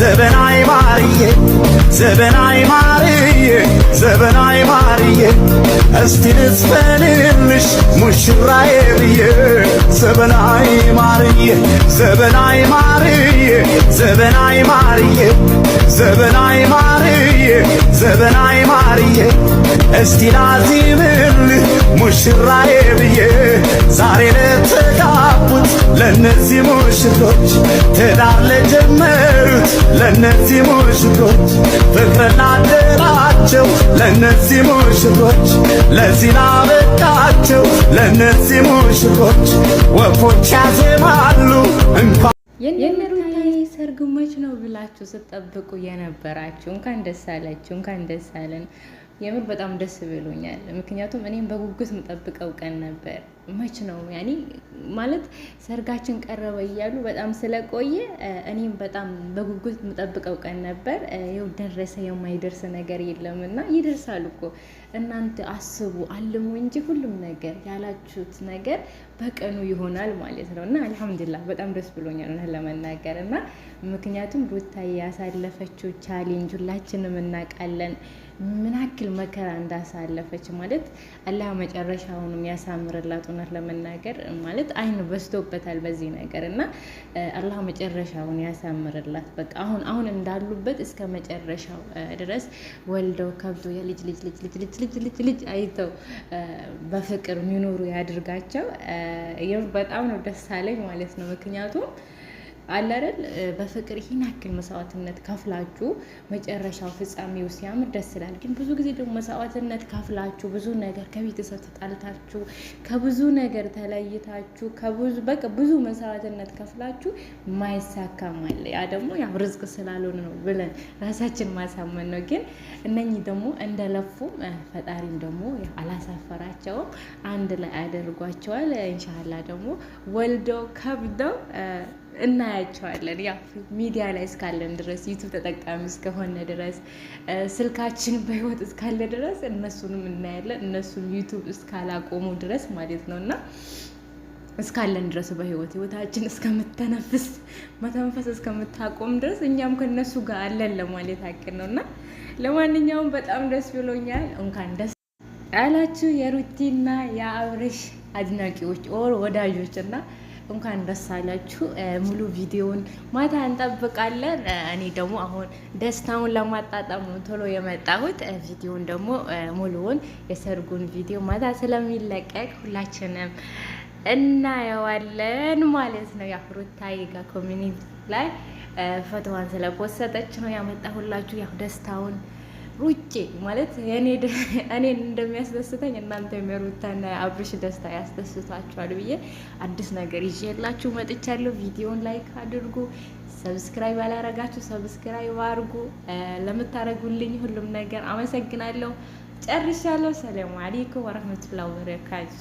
ዘበናይ ማርዬ ዘበናይ ማርዬ ዘበናይ ማርዬ እስቲ ልዝፈንልሽ ሙሽራዬ ብዬ ዘበናይ ማርዬ ዘበናይ ማርዬ ዘበናይ ማርዬ ዘበናይ ማርዬ ዘበናይ ማርዬ እስቲ ላዚምልህ ሙሽራዬ ብዬ ዛሬ ለተጋቡት ለነዚህ ሙሽሮች ትዳር ለጀመሩት ለነዚህ ሙሽሮች ፍቅር ላደራቸው ለነዚህ ሙሽሮች ለዚህ ላበቃቸው ለነዚህ ሙሽሮች ወፎች ያዜማሉ እንኳን የሩታዬ ሰርግ መች ነው ብላችሁ ስትጠብቁ የነበራችሁ እንኳን ደስ አላችሁ፣ እንኳን ደስ አለን። የምር በጣም ደስ ብሎኛል። ምክንያቱም እኔም በጉጉት የምጠብቀው ቀን ነበር። መች ነው ያኔ ማለት ሰርጋችን ቀረበ እያሉ በጣም ስለቆየ እኔም በጣም በጉጉት የምጠብቀው ቀን ነበር። ይኸው ደረሰ። የማይደርስ ነገር የለምና ይደርሳል እኮ እናንተ አስቡ አልሙ እንጂ ሁሉም ነገር ያላችሁት ነገር በቀኑ ይሆናል ማለት ነው። እና አልሐምዱሊላህ በጣም ደስ ብሎኛል ለመናገር እና ምክንያቱም ሩታዬ ያሳለፈችው ቻሌንጅ ሁላችንም እናውቃለን። ምን ያክል መከራ እንዳሳለፈች ማለት አላህ መጨረሻውንም ያሳምርላት። እውነት ለመናገር ማለት አይን በስቶበታል በዚህ ነገር እና አላህ መጨረሻውን ያሳምርላት። በቃ አሁን እንዳሉበት እስከ መጨረሻው ድረስ ወልደው ከብዶ የልጅ ልጅ ልጅ ልጅ ልጅ ልጅ ልጅ ልጅ አይተው በፍቅር የሚኖሩ ያድርጋቸው። በጣም ነው ደስ አለኝ ማለት ነው። ምክንያቱም አለ አይደል በፍቅር ይህን ያክል መስዋዕትነት ከፍላችሁ መጨረሻው ፍጻሜው ሲያምር ደስ ይላል። ግን ብዙ ጊዜ ደግሞ መስዋዕትነት ከፍላችሁ ብዙ ነገር ከቤተሰብ ተጣልታችሁ ከብዙ ነገር ተለይታችሁ በቃ ብዙ መስዋዕትነት ከፍላችሁ ማይሳካም አለ። ያ ደግሞ ያው ርዝቅ ስላልሆነ ነው ብለን ራሳችን ማሳመን ነው። ግን እነኚህ ደግሞ እንደለፉ ፈጣሪም ደግሞ አላሳፈራቸውም፣ አንድ ላይ አድርጓቸዋል። ኢንሻአላህ ደግሞ ወልደው ከብደው እናያቸዋለን። ያ ሚዲያ ላይ እስካለን ድረስ ዩቱብ ተጠቃሚ እስከሆነ ድረስ ስልካችን በህይወት እስካለ ድረስ እነሱንም እናያለን። እነሱም ዩቱብ እስካላቆሙ ድረስ ማለት ነው እና እስካለን ድረስ ህይወታችን እስከምተነፍስ መተንፈስ እስከምታቆም ድረስ እኛም ከነሱ ጋር አለን ለማለት ያክል ነው። እና ለማንኛውም በጣም ደስ ብሎኛል። እንኳን ደስ አላችሁ የሩቲና የአብርሽ አድናቂዎች ወዳጆች እና እንኳን ደስ አላችሁ። ሙሉ ቪዲዮውን ማታ እንጠብቃለን። እኔ ደግሞ አሁን ደስታውን ለማጣጣም ነው ቶሎ የመጣሁት። ቪዲዮውን ደግሞ ሙሉውን የሰርጉን ቪዲዮ ማታ ስለሚለቀቅ ሁላችንም እናየዋለን ማለት ነው። ያው ሩታዬ ጋር ኮሚኒቲ ላይ ፎቶዋን ስለፖሰተች ነው ያመጣሁላችሁ። ያው ደስታውን ሩጬ ማለት እኔን እንደሚያስደስተኝ እናንተ የሩታና የአብርሽ ደስታ ያስደስታችኋል ብዬ አዲስ ነገር ይዤላችሁ መጥቻለሁ። ቪዲዮን ላይክ አድርጉ፣ ሰብስክራይብ ያላረጋችሁ ሰብስክራይብ አድርጉ። ለምታረጉልኝ ሁሉም ነገር አመሰግናለሁ። ጨርሻለሁ። ሰላም አለይኩም ወራህመቱላሂ ወበረካቱ።